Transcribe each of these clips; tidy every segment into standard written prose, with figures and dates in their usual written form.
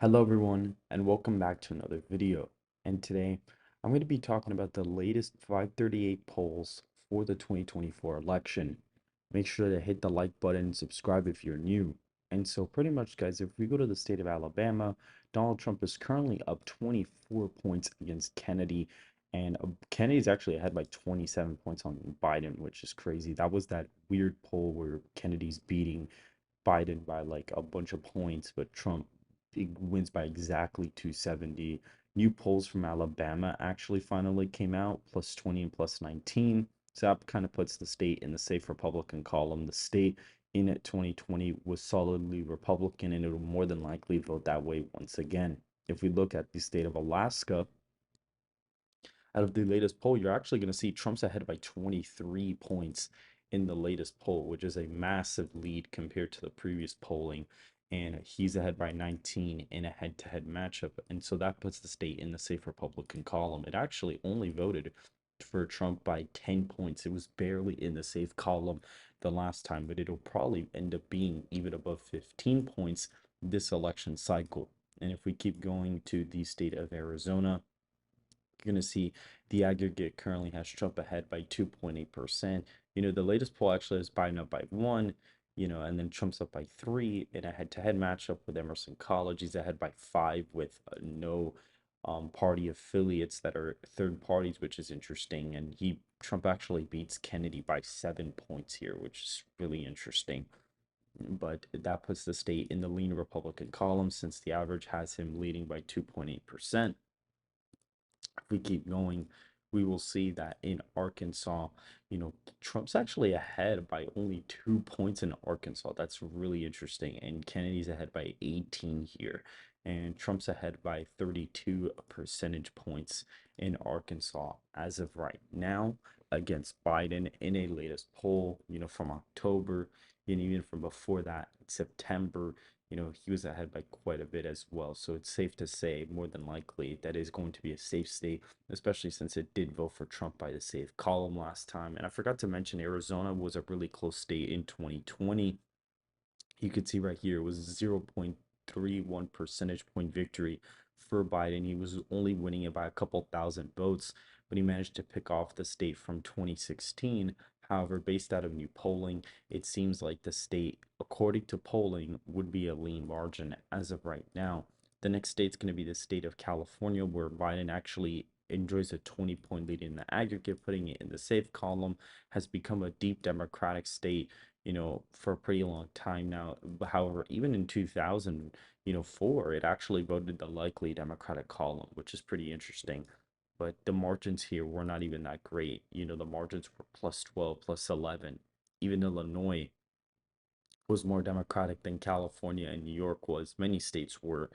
Hello everyone and welcome back to another video. And today I'm going to be talking about the latest 538 polls for the 2024 election. Make sure to hit the like button and subscribe if you're new. And so pretty much guys, if we go to the state of Alabama, Donald Trump is currently up 24 points against Kennedy, and Kennedy's actually ahead by 27 points on Biden, which is crazy. That was that weird poll where Kennedy's beating Biden by like a bunch of points, but Trump wins by exactly 270. New polls from Alabama actually finally came out, plus 20 and plus 19. So that kind of puts the state in the safe Republican column. The state in 2020 was solidly Republican, and it will more than likely vote that way once again. If we look at the state of Alaska, out of the latest poll, you're actually going to see Trump's ahead by 23 points in the latest poll, which is a massive lead compared to the previous polling. And he's ahead by 19 in a head to head matchup. And so that puts the state in the safe Republican column. It actually only voted for Trump by 10 points. It was barely in the safe column the last time, but it'll probably end up being even above 15 points this election cycle. And if we keep going to the state of Arizona, you're going to see the aggregate currently has Trump ahead by 2.8%. The latest poll actually has Biden up by one, and then Trump's up by three in a head to head matchup with Emerson College. He's ahead by five with no party affiliates that are third parties, which is interesting. And Trump actually beats Kennedy by 7 points here, which is really interesting. But that puts the state in the lean Republican column since the average has him leading by 2.8%. If we keep going, we will see that in Arkansas, Trump's actually ahead by only 2 points in Arkansas. That's really interesting. And Kennedy's ahead by 18 here. And Trump's ahead by 32 percentage points in Arkansas as of right now against Biden in a latest poll, from October, and even from before that, September. He was ahead by quite a bit as well. So it's safe to say, more than likely, that is going to be a safe state, especially since it did vote for Trump by the safe column last time. And I forgot to mention, Arizona was a really close state in 2020. You could see right here it was 0.31 percentage point victory for Biden. He was only winning it by a couple thousand votes, but he managed to pick off the state from 2016. However, based out of new polling, it seems like the state, according to polling, would be a lean margin as of right now. The next state's going to be the state of California, where Biden actually enjoys a 20-point lead in the aggregate, putting it in the safe column, has become a deep Democratic state, for a pretty long time now. However, even in 2000, it actually voted the likely Democratic column, which is pretty interesting. But the margins here were not even that great. The margins were plus 12, plus 11. Even Illinois was more Democratic than California and New York was. Many states were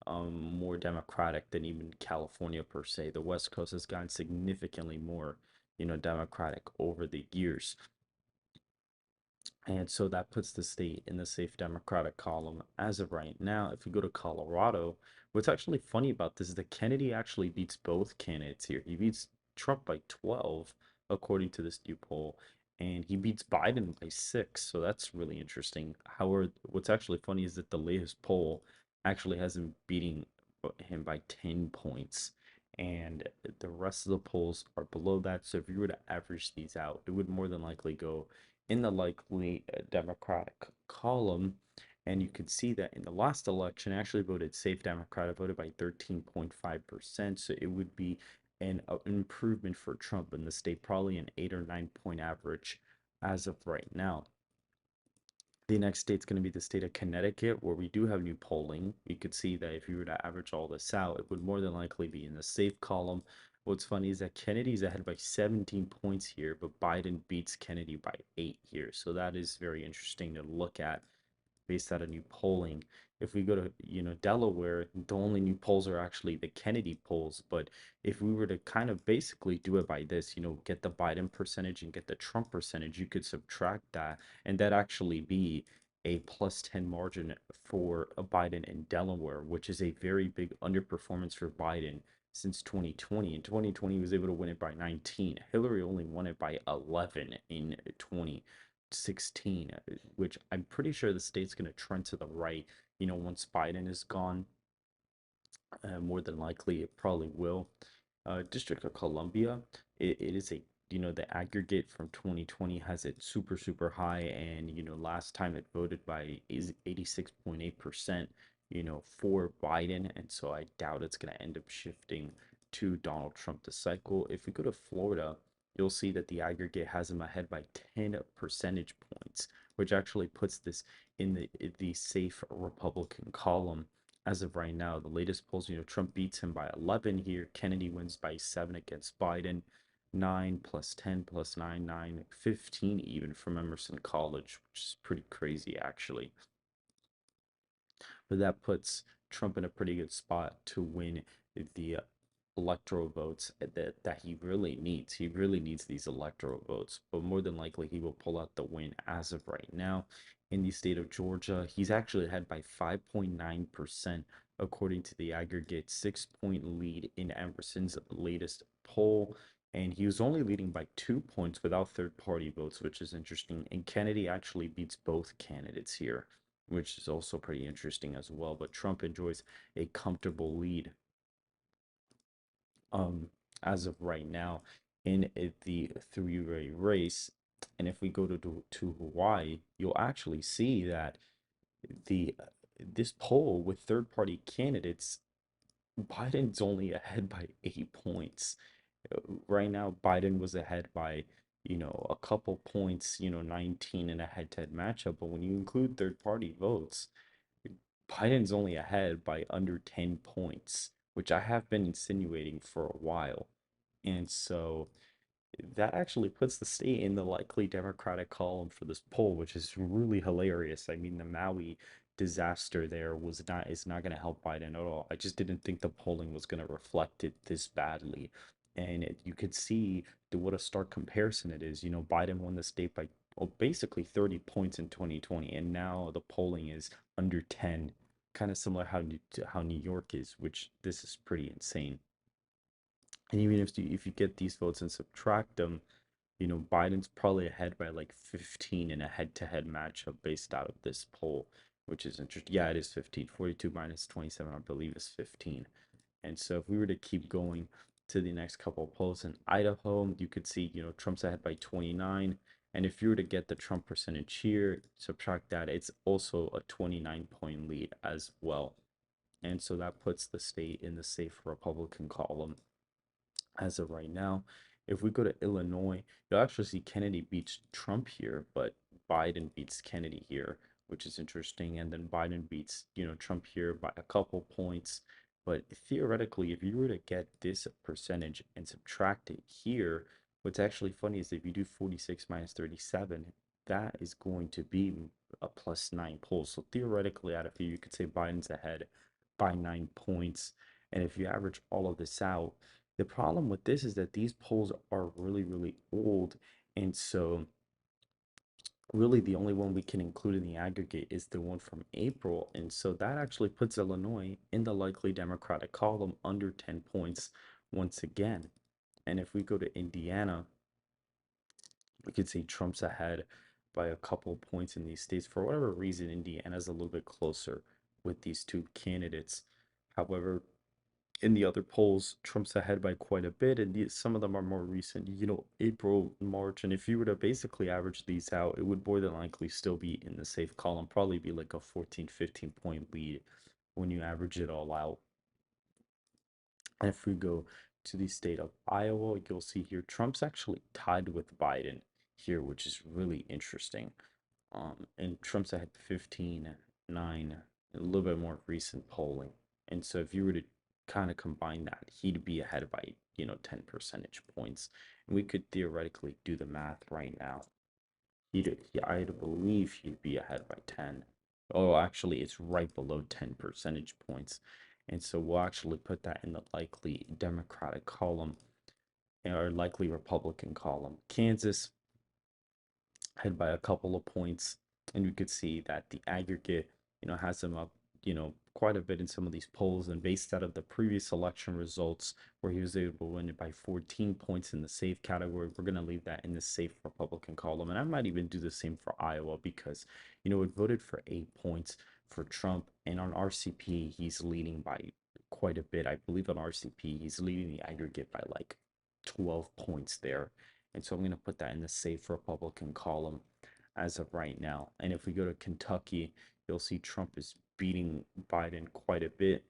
more Democratic than even California per se. The West Coast has gotten significantly more, Democratic over the years. And so that puts the state in the safe Democratic column as of right now. If we go to Colorado, what's actually funny about this is that Kennedy actually beats both candidates here. He beats Trump by 12, according to this new poll, and he beats Biden by 6. So that's really interesting. However, what's actually funny is that the latest poll actually has him beating him by 10 points. And the rest of the polls are below that. So if you were to average these out, it would more than likely go in the likely Democratic column. And you could see that in the last election, I actually voted safe Democrat. I voted by 13.5%. So it would be an improvement for Trump in the state, probably an 8 or 9 point average as of right now. The next state's going to be the state of Connecticut, where we do have new polling. You could see that if you were to average all this out, it would more than likely be in the safe column. What's funny is that Kennedy's ahead by 17 points here, but Biden beats Kennedy by 8 here. So that is very interesting to look at based out of new polling. If we go to, Delaware, the only new polls are actually the Kennedy polls. But if we were to kind of basically do it by this, get the Biden percentage and get the Trump percentage, you could subtract that, and that actually be a plus 10 margin for a Biden in Delaware, which is a very big underperformance for Biden since 2020. In 2020, he was able to win it by 19. Hillary only won it by 11 in 2016, which I'm pretty sure the state's going to trend to the right, once Biden is gone. More than likely, it probably will. District of Columbia, it is a, the aggregate from 2020 has it super, super high. And, last time it voted by is 86.8%, for Biden. And so I doubt it's going to end up shifting to Donald Trump this cycle. If we go to Florida, you'll see that the aggregate has him ahead by 10 percentage points, which actually puts this in the safe Republican column as of right now. The latest polls, Trump beats him by 11 here. Kennedy wins by 7 against Biden. 9 plus 10 plus 9, 9, 15 even from Emerson College, which is pretty crazy actually. But that puts Trump in a pretty good spot to win the electoral votes that he really needs. He really needs these electoral votes, but more than likely he will pull out the win as of right now. In the state of Georgia, he's actually ahead by 5.9% according to the aggregate 6-point lead in Emerson's latest poll. And he was only leading by 2 points without third party votes, which is interesting. And Kennedy actually beats both candidates here, which is also pretty interesting as well. But Trump enjoys a comfortable lead um as of right now in the three-way race. And if we go to Hawaii, you'll actually see that the this poll with third-party candidates, Biden's only ahead by 8 points. Right now, Biden was ahead by, a couple points, 19 in a head-to-head matchup. But when you include third-party votes, Biden's only ahead by under 10 points, which I have been insinuating for a while. And so that actually puts the state in the likely Democratic column for this poll, which is really hilarious. I mean, the Maui disaster there was not is not going to help Biden at all. I just didn't think the polling was going to reflect it this badly. And you could see what a stark comparison it is. Biden won the state by, well, basically 30 points in 2020, and now the polling is under 10, kind of similar to how New York is, which this is pretty insane. And even if you get these votes and subtract them, Biden's probably ahead by like 15 in a head-to-head matchup based out of this poll, which is interesting. Yeah, it is 15. 42 minus 27, I believe, is 15. And so if we were to keep going to the next couple of polls in Idaho, you could see, Trump's ahead by 29. And if you were to get the Trump percentage here, subtract that, it's also a 29-point lead as well. And so that puts the state in the safe Republican column as of right now. If we go to Illinois, you'll actually see Kennedy beats Trump here, but Biden beats Kennedy here, which is interesting. And then Biden beats, Trump here by a couple points. But theoretically, if you were to get this percentage and subtract it here, what's actually funny is if you do 46 minus 37, that is going to be a +9 poll. So theoretically, out of here, you could say Biden's ahead by 9 points. And if you average all of this out, the problem with this is that these polls are really, really old. And so, really, the only one we can include in the aggregate is the one from April. And so, that actually puts Illinois in the likely Democratic column under 10 points once again. And if we go to Indiana, we could see Trump's ahead by a couple points in these states. For whatever reason, Indiana's a little bit closer with these two candidates. However, in the other polls, Trump's ahead by quite a bit, and some of them are more recent, April, March. And if you were to basically average these out, it would more than likely still be in the safe column, probably be like a 14, 15-point lead when you average it all out. And if we go to the state of Iowa, you'll see here Trump's actually tied with Biden here, which is really interesting. And Trump's ahead 15, 9, a little bit more recent polling. And so if you were to kind of combine that, he'd be ahead by, 10 percentage points. And we could theoretically do the math right now. I believe he'd be ahead by 10. Oh, actually, it's right below 10 percentage points. And so we'll actually put that in the likely Democratic column or likely Republican column. Kansas ahead by a couple of points, and we could see that the aggregate, has him up, quite a bit in some of these polls. And based out of the previous election results, where he was able to win it by 14 points in the safe category, we're going to leave that in the safe Republican column. And I might even do the same for Iowa because, it voted for 8 points for Trump, and on RCP, he's leading by quite a bit. I believe on RCP, he's leading the aggregate by like 12 points there. And so I'm going to put that in the safe Republican column as of right now. And if we go to Kentucky, you'll see Trump is beating Biden quite a bit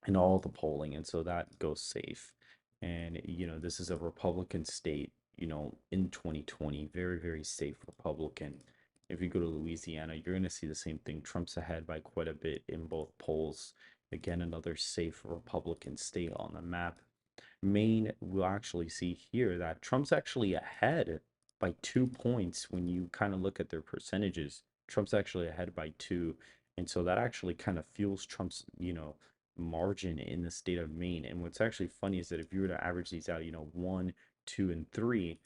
in all the polling, and so that goes safe. And this is a Republican state, in 2020, very, very safe Republican. If you go to Louisiana, you're going to see the same thing. Trump's ahead by quite a bit in both polls. Again, another safe Republican state on the map. Maine, we'll actually see here that Trump's actually ahead by 2 points when you kind of look at their percentages. Trump's actually ahead by two. And so that actually kind of fuels Trump's, margin in the state of Maine. And what's actually funny is that if you were to average these out, one, two, and three,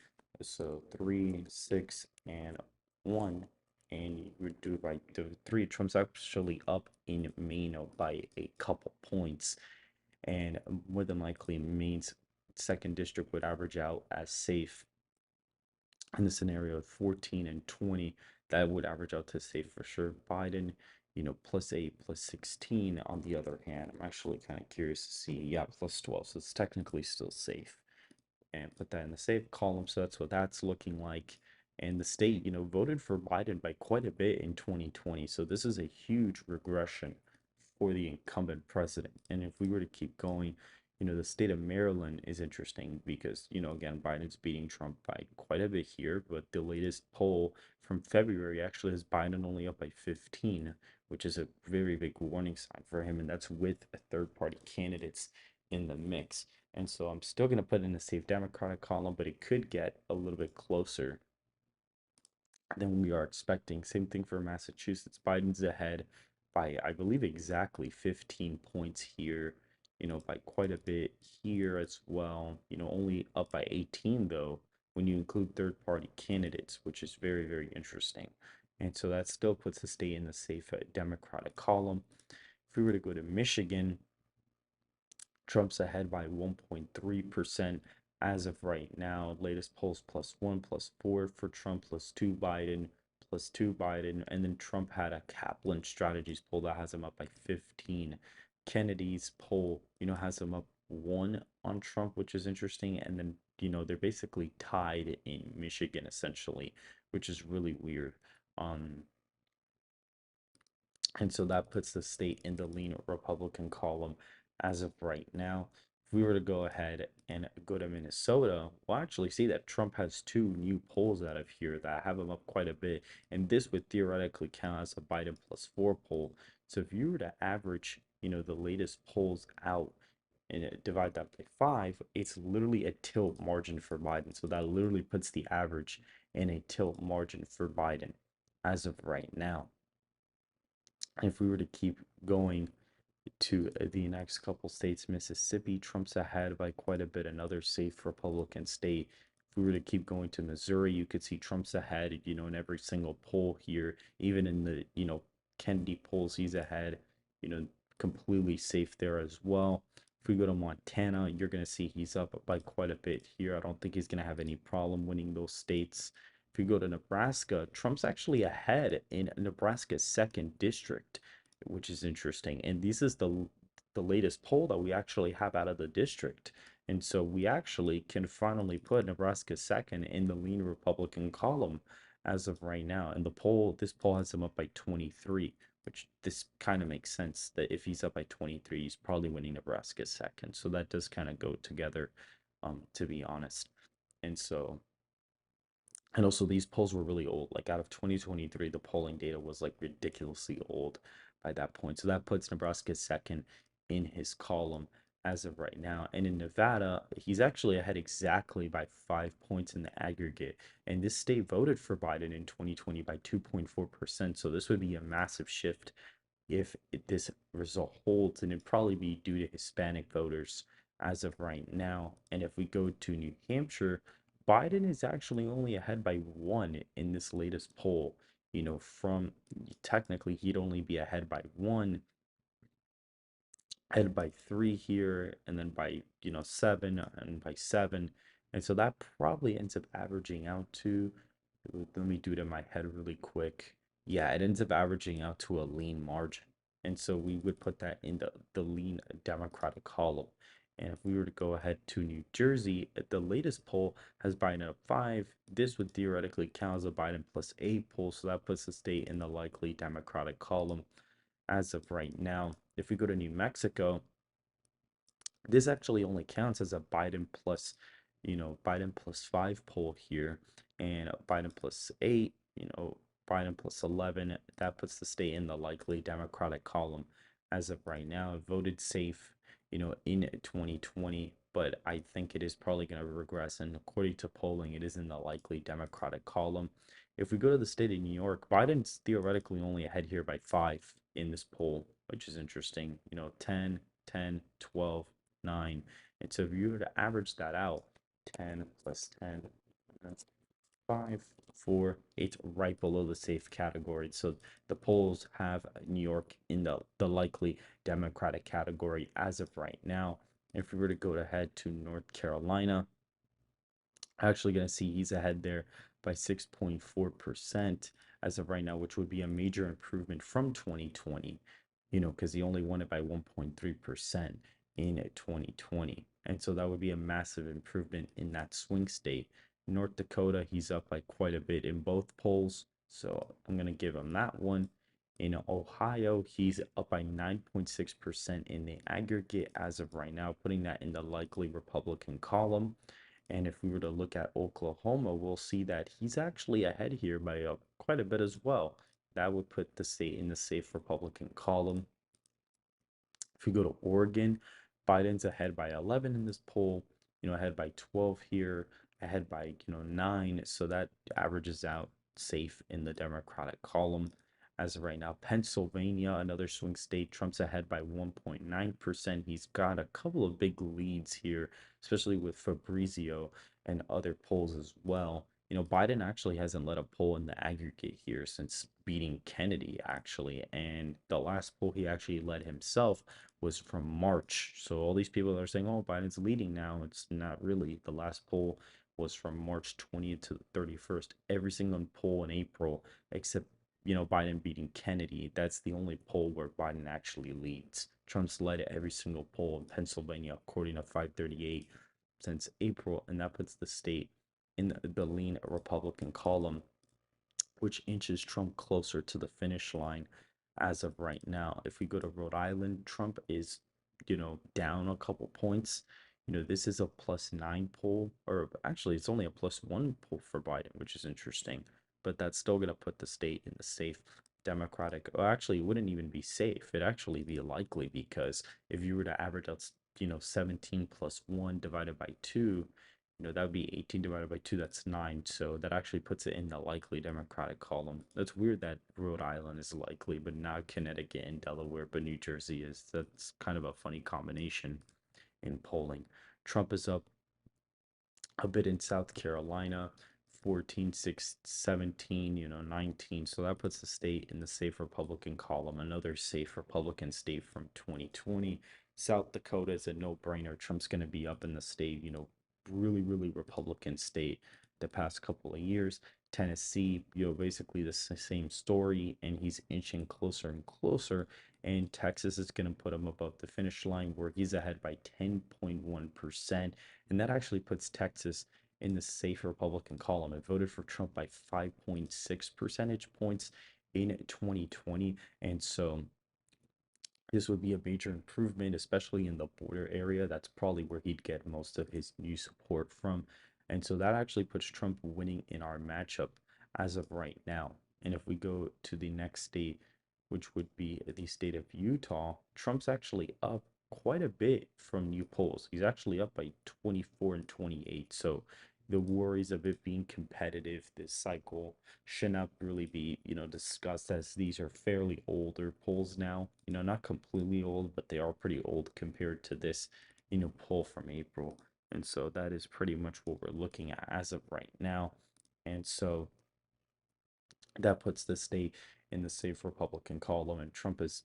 so 3, 6, and 1, and you would do it by the three, Trump's actually up in Maine by a couple points, and more than likely Maine's second district would average out as safe in the scenario of 14 and 20. That would average out to safe for sure. Biden, +8, +16 on the other hand. I'm actually kind of curious to see. Yeah, +12, so it's technically still safe, and put that in the safe column. So that's what that's looking like. And the state, voted for Biden by quite a bit in 2020. So this is a huge regression for the incumbent president. And if we were to keep going, the state of Maryland is interesting because, again, Biden's beating Trump by quite a bit here, but the latest poll from February actually has Biden only up by 15, which is a very big warning sign for him. And that's with a third party candidates in the mix. And so I'm still going to put in the safe Democratic column, but it could get a little bit closer than we are expecting. Same thing for Massachusetts. Biden's ahead by, I believe, exactly 15 points here, by quite a bit here as well. Only up by 18, though, when you include third party candidates, which is very, very interesting. And so that still puts the state in the safe Democratic column. If we were to go to Michigan, Trump's ahead by 1.3% as of right now. Latest polls +1, +4 for Trump, +2 Biden, +2 Biden. And then Trump had a Kaplan Strategies poll that has him up by 15. Kennedy's poll, has him up 1 on Trump, which is interesting. And then, they're basically tied in Michigan essentially, which is really weird. And so that puts the state in the lean Republican column as of right now. If we were to go ahead and go to Minnesota, we'll actually see that Trump has two new polls out of here that have him up quite a bit. And this would theoretically count as a Biden +4 poll. So if you were to average, the latest polls out and divide that by 5, it's literally a tilt margin for Biden. So that literally puts the average in a tilt margin for Biden as of right now. If we were to keep going to the next couple states, Mississippi, Trump's ahead by quite a bit, another safe Republican state. If we were to keep going to Missouri, you could see Trump's ahead, in every single poll here, even in the, Kennedy polls, he's ahead, you know, completely safe there as well. If we go to Montana, you're going to see he's up by quite a bit here. I don't think he's going to have any problem winning those states. If you go to Nebraska, Trump's actually ahead in Nebraska's second district, which is interesting. And this is the latest poll that we actually have out of the district. And so we actually can finally put Nebraska second in the lean Republican column as of right now. And this poll has him up by 23, which this kind of makes sense that if he's up by 23, he's probably winning Nebraska second. So that does kind of go together, to be honest. And so and also, these polls were really old. Like out of 2023, the polling data was like ridiculously old by that point. So that puts Nebraska second in his column as of right now. And in Nevada, he's actually ahead exactly by 5 points in the aggregate. And this state voted for Biden in 2020 by 2.4%. So this would be a massive shift if this result holds, and it'd probably be due to Hispanic voters as of right now. And if we go to New Hampshire, Biden is actually only ahead by 1 in this latest poll. From technically, he'd only be ahead by 1, ahead by 3 here, and then by, 7, and by 7. And so that probably ends up averaging out to, let me do it in my head really quick. Yeah, it ends up averaging out to a lean margin. And so we would put that in the lean Democratic column. And if we were to go ahead to New Jersey, the latest poll has Biden at 5. This would theoretically count as a Biden plus 8 poll. So that puts the state in the likely Democratic column as of right now. If we go to New Mexico, this actually only counts as a Biden plus, Biden plus 5 poll here, and a Biden plus 8, Biden plus 11. That puts the state in the likely Democratic column as of right now. It voted safe, in 2020, but I think it is probably going to regress. And according to polling, it is in the likely Democratic column. If we go to the state of New York, Biden's theoretically only ahead here by 5 in this poll, which is interesting. 10, 10, 12, 9. And so if you were to average that out, 10 plus 10, that's 5, 4, it's right below the safe category. So the polls have New York in the likely Democratic category as of right now. If we were to go ahead to North Carolina, actually going to see he's ahead there by 6.4% as of right now, which would be a major improvement from 2020, because he only won it by 1.3% in 2020. And so that would be a massive improvement in that swing state. North Dakota, he's up by quite a bit in both polls. So I'm going to give him that one. In Ohio, he's up by 9.6% in the aggregate as of right now, putting that in the likely Republican column. And if we were to look at Oklahoma, we'll see that he's actually ahead here by quite a bit as well. That would put the state in the safe Republican column. If we go to Oregon, Biden's ahead by 11 in this poll, ahead by 12 here, ahead by, 9. So that averages out safe in the Democratic column. As of right now, Pennsylvania, another swing state, Trump's ahead by 1.9%. He's got a couple of big leads here, especially with Fabrizio and other polls as well. Biden actually hasn't led a poll in the aggregate here since beating Kennedy, actually. And the last poll he actually led himself was from March. So all these people that are saying, oh, Biden's leading now, it's not really. The last poll was from March 20th to the 31st. Every single poll in April, except, Biden beating Kennedy, that's the only poll where Biden actually leads. Trump's led every single poll in Pennsylvania, according to 538, since April, and that puts the state in the lean Republican column, which inches Trump closer to the finish line as of right now. If we go to Rhode Island, Trump is, down a couple points. This is a +9 poll, or actually, it's only a +1 poll for Biden, which is interesting. But that's still going to put the state in the safe Democratic. Well, actually, it wouldn't even be safe. It'd actually be likely because if you were to average out, 17 plus 1 divided by 2, that would be 18 divided by 2, that's 9. So that actually puts it in the likely Democratic column. That's weird that Rhode Island is likely, but not Connecticut and Delaware, but New Jersey is. That's kind of a funny combination in polling. Trump is up a bit in South Carolina, 14, 6, 17, 19. So that puts the state in the safe Republican column, another safe Republican state from 2020. South Dakota is a no-brainer. Trump's going to be up in the state, really, really Republican state the past couple of years. Tennessee, basically the same story, and he's inching closer and closer. And Texas is going to put him above the finish line where he's ahead by 10.1%. And that actually puts Texas in the safe Republican column. It voted for Trump by 5.6 percentage points in 2020. And so this would be a major improvement, especially in the border area. That's probably where he'd get most of his new support from. And so that actually puts Trump winning in our matchup as of right now. And if we go to the next state, which would be the state of Utah, Trump's actually up quite a bit from new polls. He's actually up by 24 and 28. So the worries of it being competitive this cycle should not really be, discussed, as these are fairly older polls now. Not completely old, but they are pretty old compared to this, poll from April. And so that is pretty much what we're looking at as of right now. And so that puts the state in the safe Republican column, and Trump is,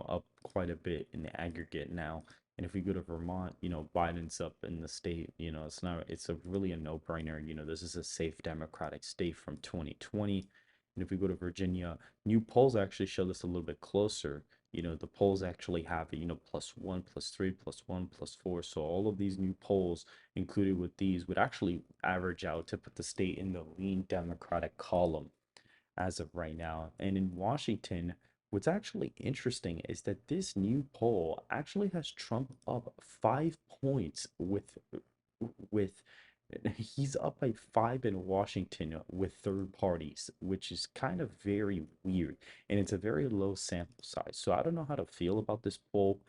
up quite a bit in the aggregate now. And if we go to Vermont, Biden's up in the state, it's a really a no-brainer. This is a safe Democratic state from 2020. And if we go to Virginia, new polls actually show this a little bit closer. The polls actually have, +1, +3, +1, +4. So all of these new polls included with these would actually average out to put the state in the lean Democratic column as of right now. And in Washington, what's actually interesting is that this new poll actually has Trump up 5 points with he's up by 5 in Washington with third parties, which is kind of very weird. And it's a very low sample size. So I don't know how to feel about this poll,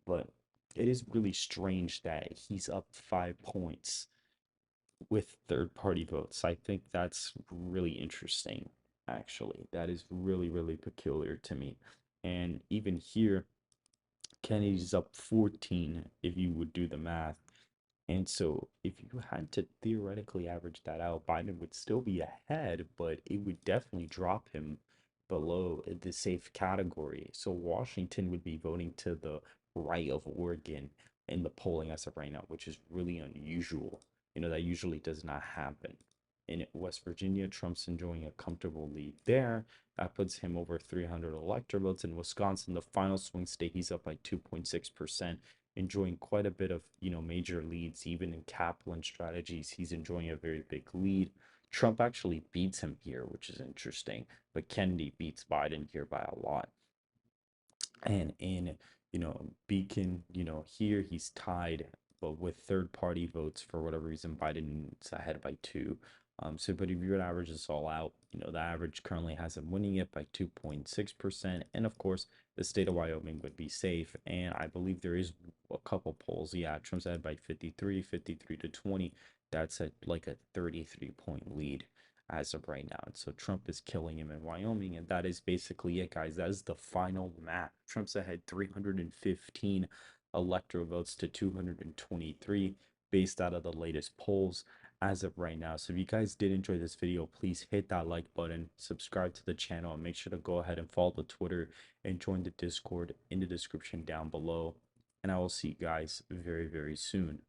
but it is really strange that he's up 5 points with third party votes. I think that's really interesting, actually. That is really, really peculiar to me. And even here, Kennedy's up 14 if you would do the math. And so, if you had to theoretically average that out, Biden would still be ahead, but it would definitely drop him below the safe category. So, Washington would be voting to the right of Oregon in the polling as of right now, which is really unusual. That usually does not happen. In West Virginia, Trump's enjoying a comfortable lead there. That puts him over 300 elector votes. In Wisconsin, the final swing state, he's up by 2.6%, enjoying quite a bit of major leads. Even in Kaplan strategies, he's enjoying a very big lead. Trump actually beats him here, which is interesting, but Kennedy beats Biden here by a lot. And in Beacon, here he's tied, but with third party votes, for whatever reason Biden's ahead by 2. So but if you would average this all out, the average currently has him winning it by 2.6%. And of course, the state of Wyoming would be safe. And I believe there is a couple polls. Yeah, Trump's ahead by 53 to 20. That's like a 33-point lead as of right now. And so Trump is killing him in Wyoming. And that is basically it, guys. That is the final map. Trump's ahead 315 electoral votes to 223 based out of the latest polls as of right now. So if you guys did enjoy this video, please hit that like button, subscribe to the channel, and make sure to go ahead and follow the Twitter and join the Discord in the description down below. And I will see you guys very, very soon.